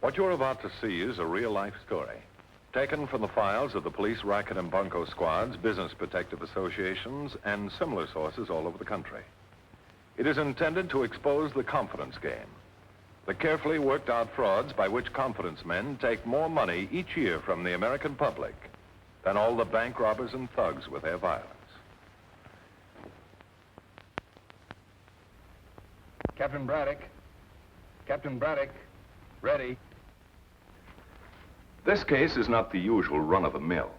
What you're about to see is a real-life story, taken from the files of the police racket and bunco squads, business protective associations, and similar sources all over the country. It is intended to expose the confidence game, the carefully worked-out frauds by which confidence men take more money each year from the American public than all the bank robbers and thugs with their violence. Captain Braddock. Captain Braddock. Ready. This case is not the usual run-of-the-mill,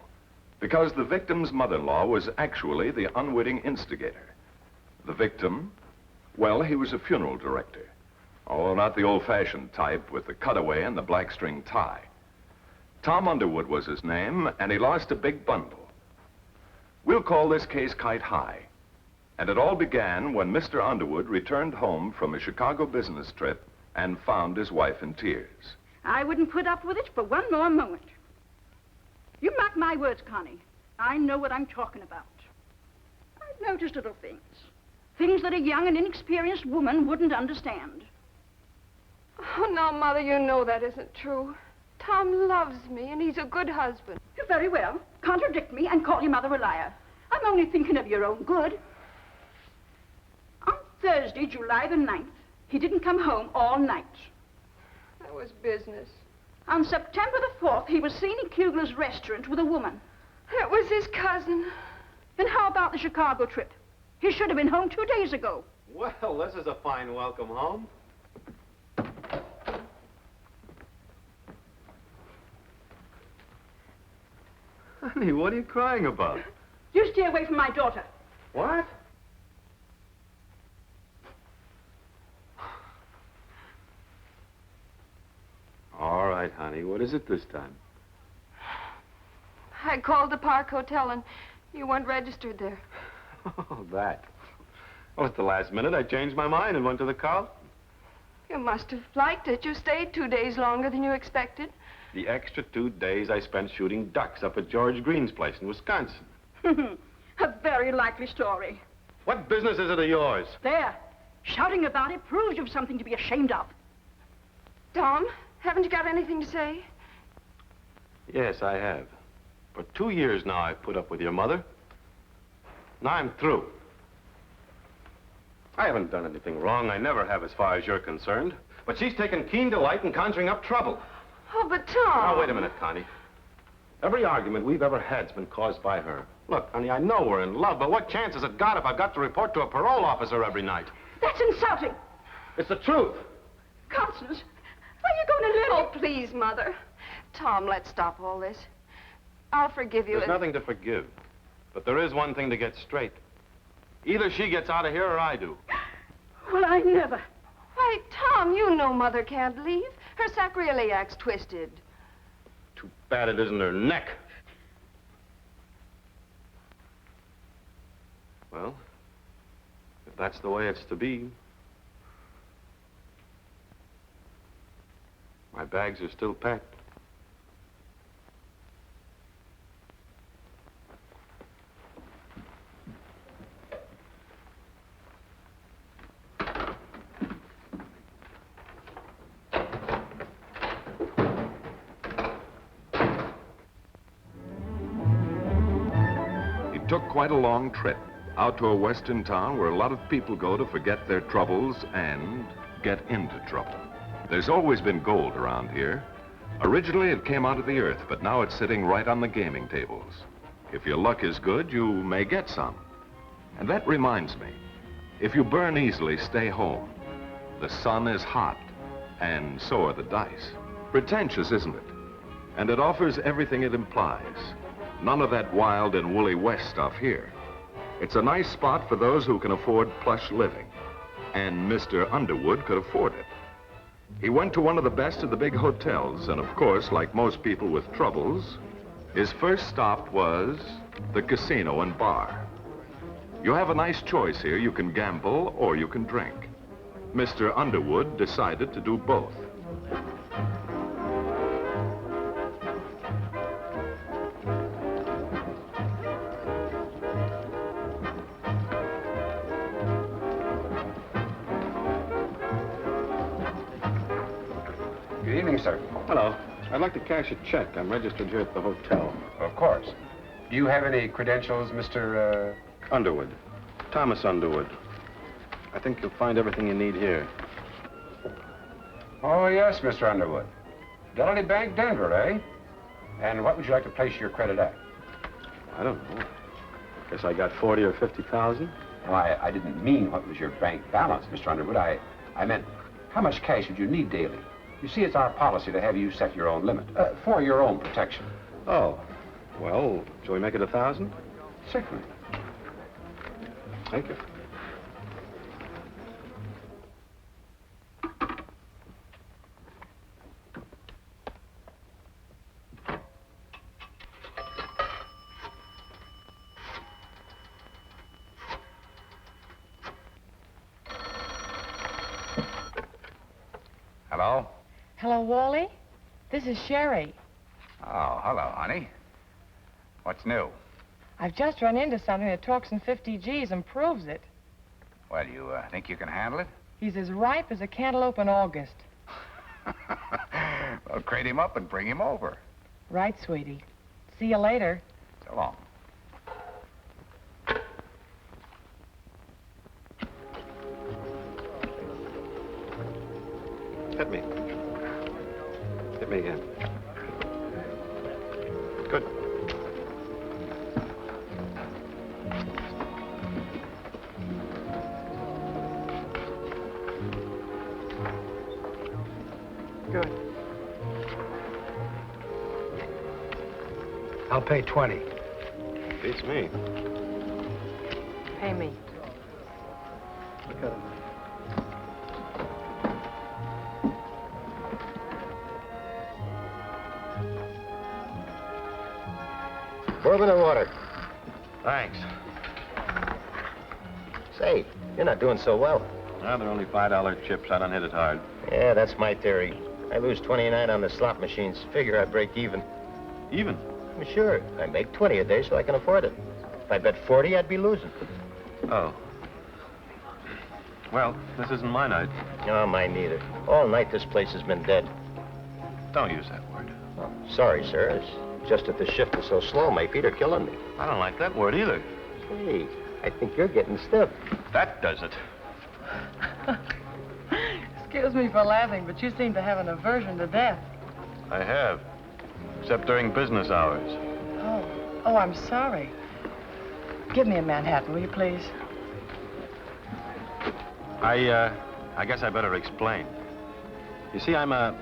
because the victim's mother-in-law was actually the unwitting instigator. The victim, well, he was a funeral director, although not the old-fashioned type with the cutaway and the black string tie. Tom Underwood was his name, and he lost a big bundle. We'll call this case Kite High. And it all began when Mr. Underwood returned home from a Chicago business trip and found his wife in tears. I wouldn't put up with it for one more moment. You mark my words, Connie. I know what I'm talking about. I've noticed little things. Things that a young and inexperienced woman wouldn't understand. Oh, now, Mother, you know that isn't true. Tom loves me, and he's a good husband. Very well. Contradict me and call your mother a liar. I'm only thinking of your own good. On Thursday, July the 9th, he didn't come home all night. That was business. On September the 4th, he was seen in Kugler's restaurant with a woman. That was his cousin. And how about the Chicago trip? He should have been home 2 days ago. Well, this is a fine welcome home. Honey, what are you crying about? You stay away from my daughter. What? All right, honey. What is it this time? I called the Park Hotel, and you weren't registered there. Oh, that. Well, at the last minute, I changed my mind and went to the Carlton. You must have liked it. You stayed 2 days longer than you expected. The extra 2 days I spent shooting ducks up at George Green's place in Wisconsin. A very likely story. What business is it of yours? There. Shouting about it proves you've something to be ashamed of. Tom, haven't you got anything to say? Yes, I have. For 2 years now, I've put up with your mother. Now I'm through. I haven't done anything wrong. I never have, as far as you're concerned. But she's taken keen delight in conjuring up trouble. Oh, but Tom... Now, wait a minute, Connie. Every argument we've ever had's been caused by her. Look, honey, I know we're in love, but what chance has it got if I've got to report to a parole officer every night? That's insulting. It's the truth. Constance, are you going to let Oh, please, Mother. Tom, let's stop all this. I'll forgive you. There's nothing to forgive. But there is one thing to get straight. Either she gets out of here or I do. Well, I never. Why, Tom, you know Mother can't leave. Her sacroiliac's twisted. Too bad it isn't her neck. Well, if that's the way it's to be, my bags are still packed. It took quite a long trip out to a western town where a lot of people go to forget their troubles and get into trouble. There's always been gold around here. Originally, it came out of the earth, but now it's sitting right on the gaming tables. If your luck is good, you may get some. And that reminds me, if you burn easily, stay home. The sun is hot, and so are the dice. Pretentious, isn't it? And it offers everything it implies. None of that wild and woolly west stuff here. It's a nice spot for those who can afford plush living. And Mr. Underwood could afford it. He went to one of the best of the big hotels, and of course, like most people with troubles, his first stop was the casino and bar. You have a nice choice here. You can gamble or you can drink. Mr. Underwood decided to do both. Good evening, sir. Hello. I'd like to cash a check. I'm registered here at the hotel. Of course. Do you have any credentials, Mr. Underwood. Thomas Underwood. I think you'll find everything you need here. Oh, yes, Mr. Underwood. Fidelity Bank, Denver, eh? And what would you like to place your credit at? I don't know. Guess I got 40 or 50,000. Oh, I didn't mean what was your bank balance, Mr. Underwood. I meant how much cash would you need daily? You see, it's our policy to have you set your own limit for your own protection. Oh. Well, shall we make it 1,000? Certainly. Thank you. Hello? Hello, Wally. This is Sherry. Oh, hello, honey. What's new? I've just run into something that talks in 50 G's and proves it. Well, you think you can handle it? He's as ripe as a cantaloupe in August. Well, crate him up and bring him over. Right, sweetie. See you later. So long. Hit me. Hit me again. Good. Good. I'll pay 20. Beats me. Pay me. Look at him. Bourbon and water. Thanks. Say, you're not doing so well. Well, they're only $5 chips. I don't hit it hard. Yeah, that's my theory. I lose 29 on the slot machines. Figure I break even. Even? Sure, I make 20 a day so I can afford it. If I bet 40, I'd be losing. Oh. Well, this isn't my night. No, mine neither. All night this place has been dead. Don't use that word. Oh, sorry, sir. It's just that the shift is so slow, my feet are killing me. I don't like that word either. Hey, I think you're getting stiff. That does it. Excuse me for laughing, but you seem to have an aversion to death. I have. Except during business hours. Oh, I'm sorry. Give me a Manhattan, will you, please? I guess I better explain. You see, I'm a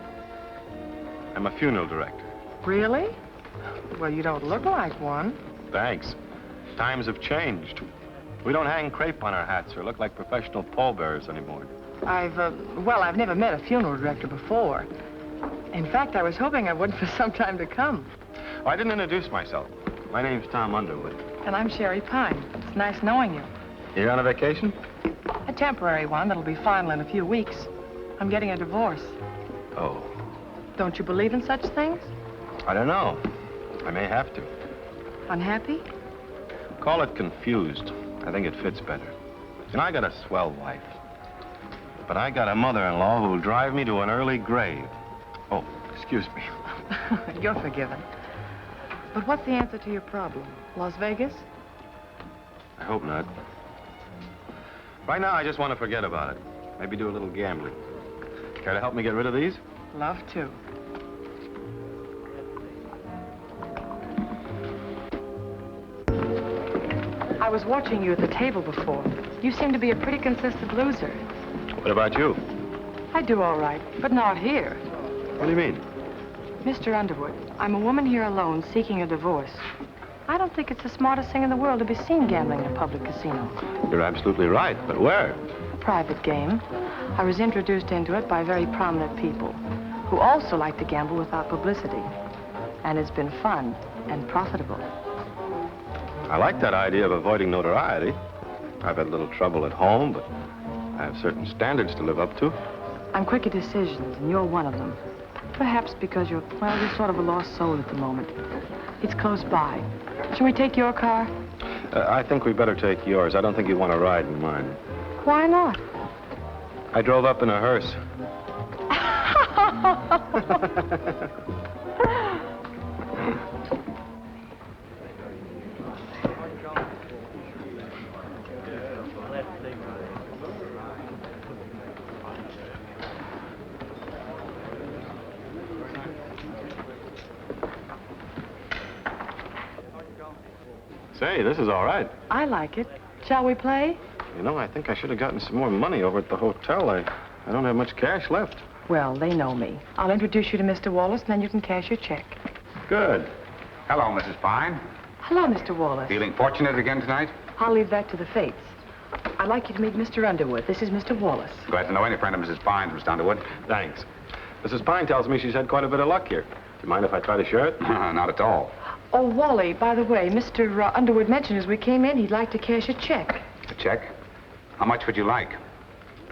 funeral director. Really? Well, you don't look like one. Thanks. Times have changed. We don't hang crepe on our hats or look like professional pallbearers anymore. I've never met a funeral director before. In fact, I was hoping I would for some time to come. Oh, I didn't introduce myself. My name's Tom Underwood. And I'm Sherry Pine. It's nice knowing you. You're on a vacation? A temporary one that'll be final in a few weeks. I'm getting a divorce. Oh. Don't you believe in such things? I don't know. I may have to. Unhappy? Call it confused. I think it fits better. And I got a swell wife. But I got a mother-in-law who'll drive me to an early grave. Oh, excuse me. You're forgiven. But what's the answer to your problem? Las Vegas? I hope not. Right now, I just want to forget about it. Maybe do a little gambling. Care to help me get rid of these? Love to. I was watching you at the table before. You seem to be a pretty consistent loser. What about you? I do all right, but not here. What do you mean? Mr. Underwood, I'm a woman here alone seeking a divorce. I don't think it's the smartest thing in the world to be seen gambling in a public casino. You're absolutely right, but where? A private game. I was introduced into it by very prominent people who also like to gamble without publicity. And it's been fun and profitable. I like that idea of avoiding notoriety. I've had a little trouble at home, but I have certain standards to live up to. I'm quick at decisions, and you're one of them. Perhaps because you're sort of a lost soul at the moment. It's close by. Shall we take your car? I think we better take yours. I don't think you want to ride in mine. Why not? I drove up in a hearse. Say, this is all right. I like it. Shall we play? You know, I think I should have gotten some more money over at the hotel. I don't have much cash left. Well, they know me. I'll introduce you to Mr. Wallace, and then you can cash your check. Good. Hello, Mrs. Pine. Hello, Mr. Wallace. Feeling fortunate again tonight? I'll leave that to the fates. I'd like you to meet Mr. Underwood. This is Mr. Wallace. Glad to know any friend of Mrs. Pine's, Mr. Underwood. Thanks. Mrs. Pine tells me she's had quite a bit of luck here. Do you mind if I try to share it? Not at all. Oh, Wally, by the way, Mr. Underwood mentioned as we came in he'd like to cash a check. A check? How much would you like?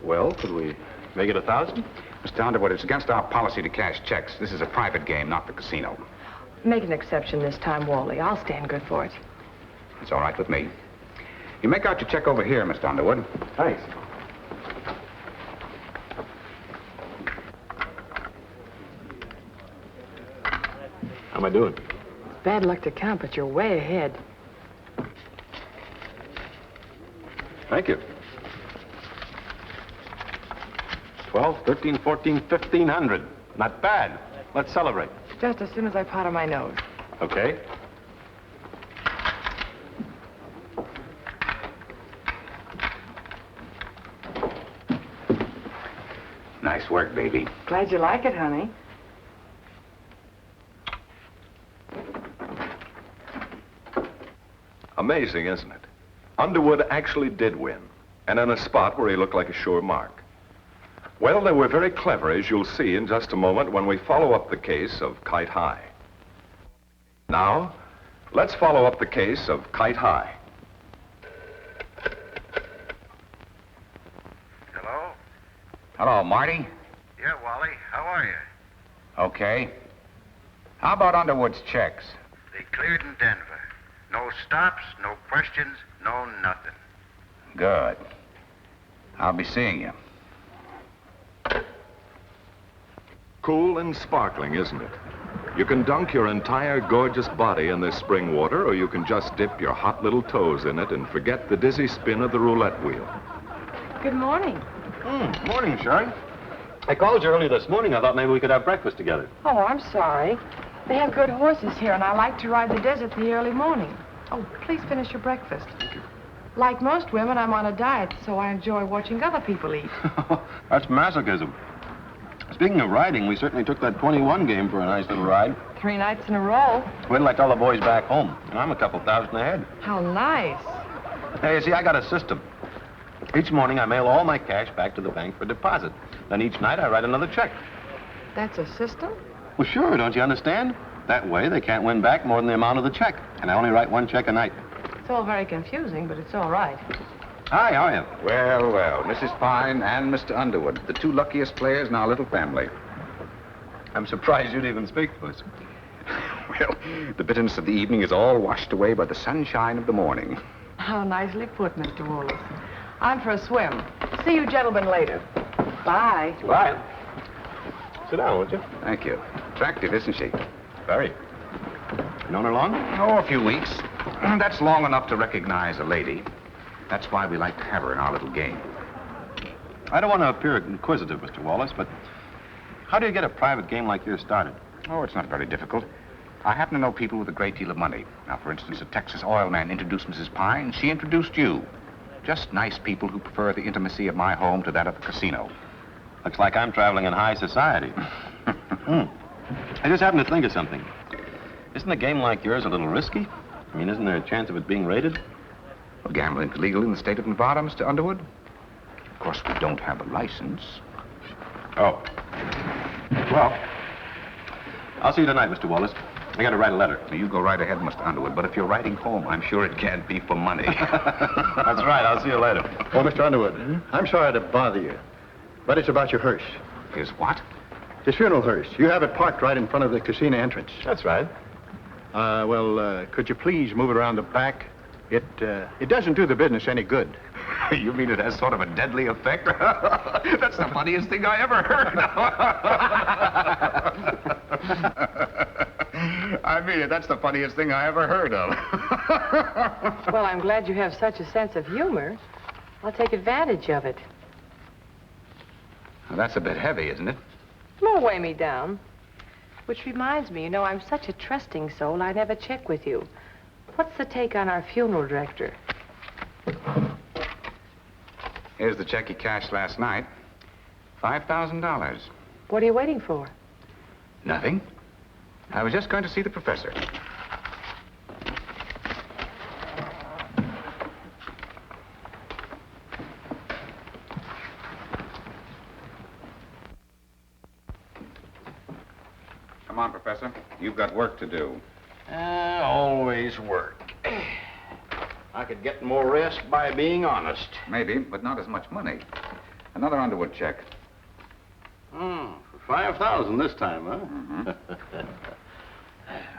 Well, could we make it 1,000? Mr. Underwood, it's against our policy to cash checks. This is a private game, not the casino. Make an exception this time, Wally. I'll stand good for it. It's all right with me. You make out your check over here, Mr. Underwood. Thanks. How am I doing? Bad luck to count, but you're way ahead. Thank you. 12, 13, 14, 1,500. Not bad. Let's celebrate. Just as soon as I powder my nose. Okay. Nice work, baby. Glad you like it, honey. Amazing, isn't it? Underwood actually did win, and in a spot where he looked like a sure mark. Well, they were very clever, as you'll see in just a moment when we follow up the case of Kite High. Now, let's follow up the case of Kite High. Hello? Hello, Marty. Yeah, Wally. How are you? Okay. How about Underwood's checks? They cleared in Denver. No stops, no questions, no nothing. Good. I'll be seeing you. Cool and sparkling, isn't it? You can dunk your entire gorgeous body in this spring water, or you can just dip your hot little toes in it and forget the dizzy spin of the roulette wheel. Good morning. Morning, Sharon. I called you early this morning. I thought maybe we could have breakfast together. Oh, I'm sorry. They have good horses here, and I like to ride the desert in the early morning. Oh, please finish your breakfast. Thank you. Like most women, I'm on a diet, so I enjoy watching other people eat. That's masochism. Speaking of riding, we certainly took that 21 game for a nice little ride. 3 nights in a row. Wait till I tell the boys back home. And I'm a couple thousand ahead. How nice. Hey, see, I got a system. Each morning, I mail all my cash back to the bank for deposit. Then each night, I write another check. That's a system? Well, sure, don't you understand? That way, they can't win back more than the amount of the check. And I only write 1 check a night. It's all very confusing, but it's all right. Hi, how are you? Well, well, Mrs. Pine and Mr. Underwood, the 2 luckiest players in our little family. I'm surprised you'd even speak to us. Well, the bitterness of the evening is all washed away by the sunshine of the morning. How nicely put, Mr. Wallace. I'm for a swim. See you gentlemen later. Bye. Bye. Sit down, would you? Thank you. Attractive, isn't she? Very. Known her long? Oh, a few weeks. That's long enough to recognize a lady. That's why we like to have her in our little game. I don't want to appear inquisitive, Mr. Wallace, but how do you get a private game like yours started? Oh, it's not very difficult. I happen to know people with a great deal of money. Now, for instance, a Texas oil man introduced Mrs. Pine. She introduced you. Just nice people who prefer the intimacy of my home to that of the casino. Looks like I'm traveling in high society. I just happened to think of something. Isn't a game like yours a little risky? I mean, isn't there a chance of it being raided? Well, gambling's legal in the state of Nevada, Mr. Underwood. Of course, we don't have a license. Oh. Well, I'll see you tonight, Mr. Wallace. I got to write a letter. Now, you go right ahead, Mr. Underwood, but if you're writing home, I'm sure it can't be for money. That's right. I'll see you later. Oh, Mr. Underwood, I'm sorry to bother you, but it's about your hearse. Is what? His funeral hearse. You have it parked right in front of the casino entrance. That's right. Could you please move it around the back? It doesn't do the business any good. You mean it has sort of a deadly effect? That's the funniest thing I ever heard. I mean it. That's the funniest thing I ever heard of. Well, I'm glad you have such a sense of humor. I'll take advantage of it. Well, that's a bit heavy, isn't it? Won't weigh me down. Which reminds me, you know, I'm such a trusting soul, I never check with you. What's the take on our funeral director? Here's the check he cashed last night. $5,000. What are you waiting for? Nothing. I was just going to see the professor. Come on, Professor. You've got work to do. Always work. I could get more rest by being honest. Maybe, but not as much money. Another Underwood check. For 5,000 this time, huh? Mm-hmm.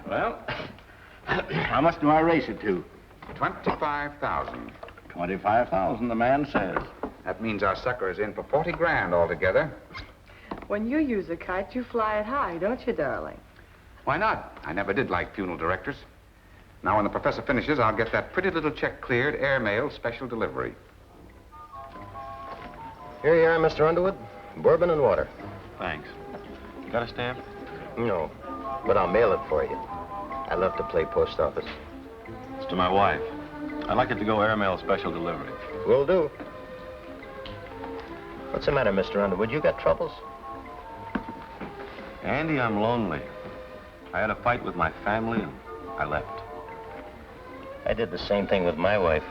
Well, how much do I race it to? 25,000. 25,000, the man says. That means our sucker is in for 40 grand altogether. When you use a kite, you fly it high, don't you, darling? Why not? I never did like funeral directors. Now, when the professor finishes, I'll get that pretty little check cleared, airmail, special delivery. Here you are, Mr. Underwood. Bourbon and water. Thanks. You got a stamp? No, but I'll mail it for you. I love to play post office. It's to my wife. I'd like it to go airmail special delivery. Will do. What's the matter, Mr. Underwood? You got troubles? Andy, I'm lonely. I had a fight with my family and I left. I did the same thing with my wife.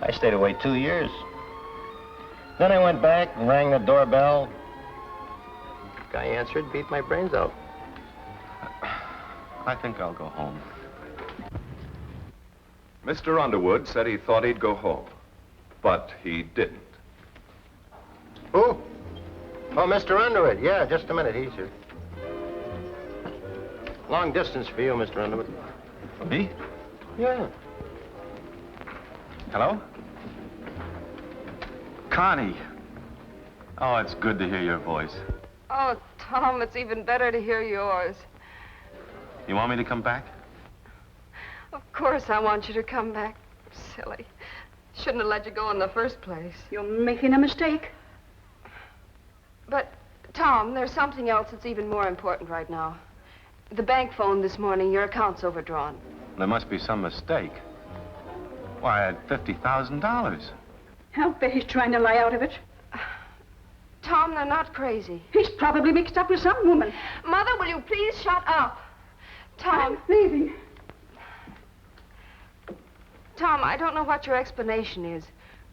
I stayed away 2 years. Then I went back and rang the doorbell. Guy answered, beat my brains out. I think I'll go home. Mr. Underwood said he thought he'd go home, but he didn't. Who? Oh, Mr. Underwood. Yeah, just a minute. He's here. Long distance for you, Mr. Underwood. Me? Yeah. Hello? Connie. Oh, it's good to hear your voice. Oh, Tom, it's even better to hear yours. You want me to come back? Of course I want you to come back. Silly. Shouldn't have let you go in the first place. You're making a mistake. But, Tom, there's something else that's even more important right now. The bank phoned this morning. Your account's overdrawn. There must be some mistake. Why, I had $50,000. I'll bet he's trying to lie out of it. Tom, they're not crazy. He's probably mixed up with some woman. Mother, will you please shut up? Tom. I'm leaving. Tom, I don't know what your explanation is,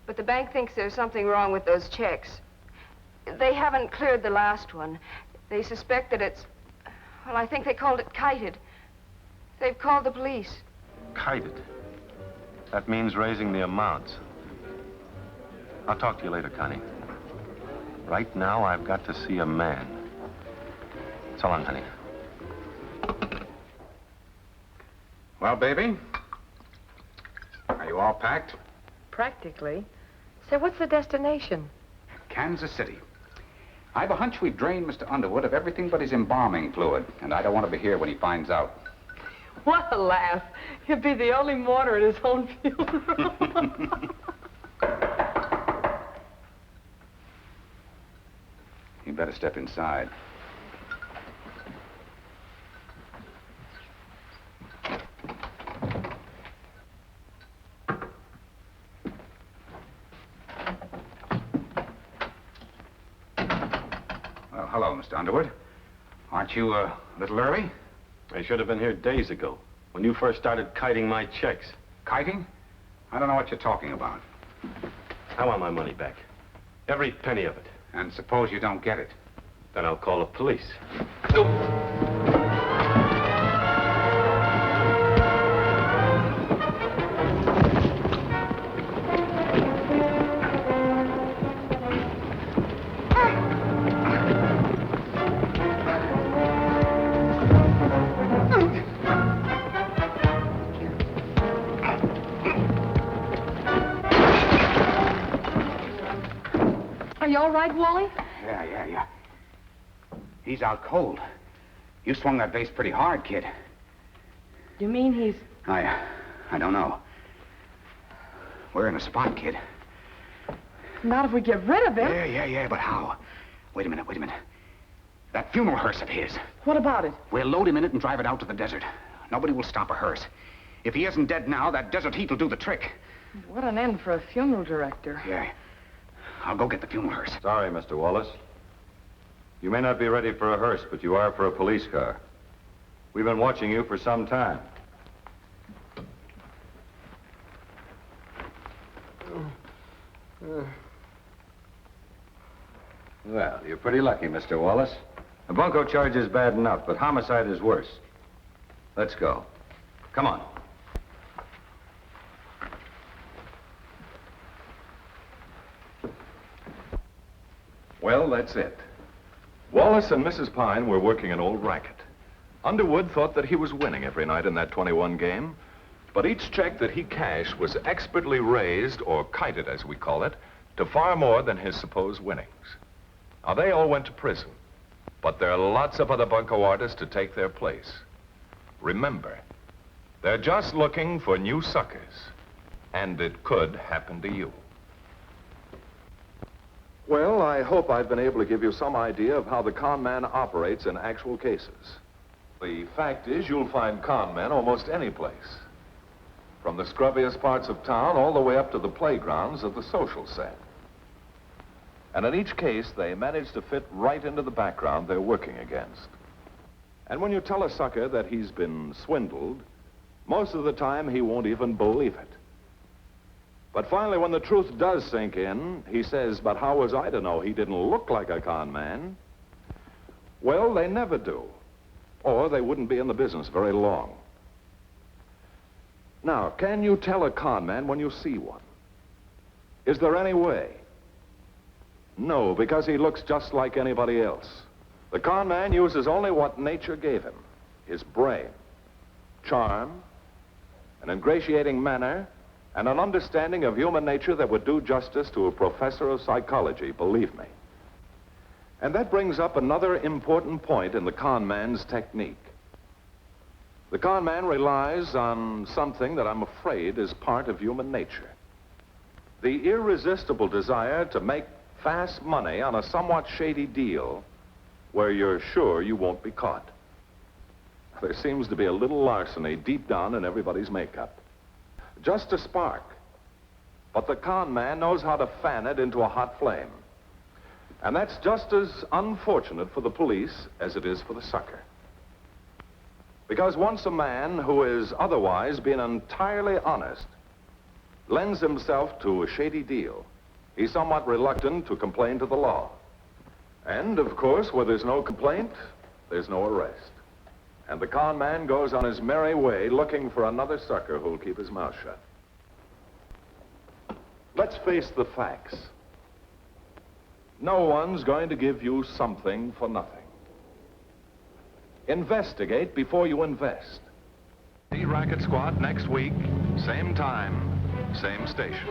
but the bank thinks there's something wrong with those checks. They haven't cleared the last one. They suspect that it's... Well, I think they called it kited. They've called the police. Kited. That means raising the amounts. I'll talk to you later, Connie. Right now, I've got to see a man. So long, honey. Well, baby? Are you all packed? Practically. Say, what's the destination? Kansas City. I've a hunch we've drained Mr. Underwood of everything but his embalming fluid, and I don't want to be here when he finds out. What a laugh. He'll be the only mourner at his own funeral. You better step inside. Well, hello, Mr. Underwood. Aren't you a little early? I should have been here days ago, when you first started kiting my checks. Kiting? I don't know what you're talking about. I want my money back. Every penny of it. And suppose you don't get it? Then I'll call the police. all right, Wally? Yeah. He's out cold. You swung that vase pretty hard, kid. You mean he's... I don't know. We're in a spot, kid. Not if we get rid of him. Yeah, but how? Wait a minute. That funeral hearse of his. What about it? We'll load him in it and drive it out to the desert. Nobody will stop a hearse. If he isn't dead now, that desert heat will do the trick. What an end for a funeral director. Yeah. I'll go get the funeral hearse. Sorry, Mr. Wallace. You may not be ready for a hearse, but you are for a police car. We've been watching you for some time. Well, you're pretty lucky, Mr. Wallace. A bunco charge is bad enough, but homicide is worse. Let's go. Come on. Well, that's it. Wallace and Mrs. Pine were working an old racket. Underwood thought that he was winning every night in that 21 game, but each check that he cashed was expertly raised, or kited as we call it, to far more than his supposed winnings. Now, they all went to prison, but there are lots of other bunco artists to take their place. Remember, they're just looking for new suckers, and it could happen to you. Well, I hope I've been able to give you some idea of how the con man operates in actual cases. The fact is, you'll find con men almost any place. From the scrubbiest parts of town all the way up to the playgrounds of the social set. And in each case, they manage to fit right into the background they're working against. And when you tell a sucker that he's been swindled, most of the time he won't even believe it. But finally, when the truth does sink in, he says, but how was I to know he didn't look like a con man? Well, they never do. Or they wouldn't be in the business very long. Now, can you tell a con man when you see one? Is there any way? No, because he looks just like anybody else. The con man uses only what nature gave him. His brain, charm, an ingratiating manner, and an understanding of human nature that would do justice to a professor of psychology, believe me. And that brings up another important point in the con man's technique. The con man relies on something that I'm afraid is part of human nature. The irresistible desire to make fast money on a somewhat shady deal where you're sure you won't be caught. There seems to be a little larceny deep down in everybody's makeup. Just a spark. But the con man knows how to fan it into a hot flame. And that's just as unfortunate for the police as it is for the sucker. Because once a man who is otherwise been entirely honest lends himself to a shady deal, he's somewhat reluctant to complain to the law. And, of course, where there's no complaint, there's no arrest. And the con man goes on his merry way looking for another sucker who'll keep his mouth shut. Let's face the facts. No one's going to give you something for nothing. Investigate before you invest. The Racket Squad next week, same time, same station.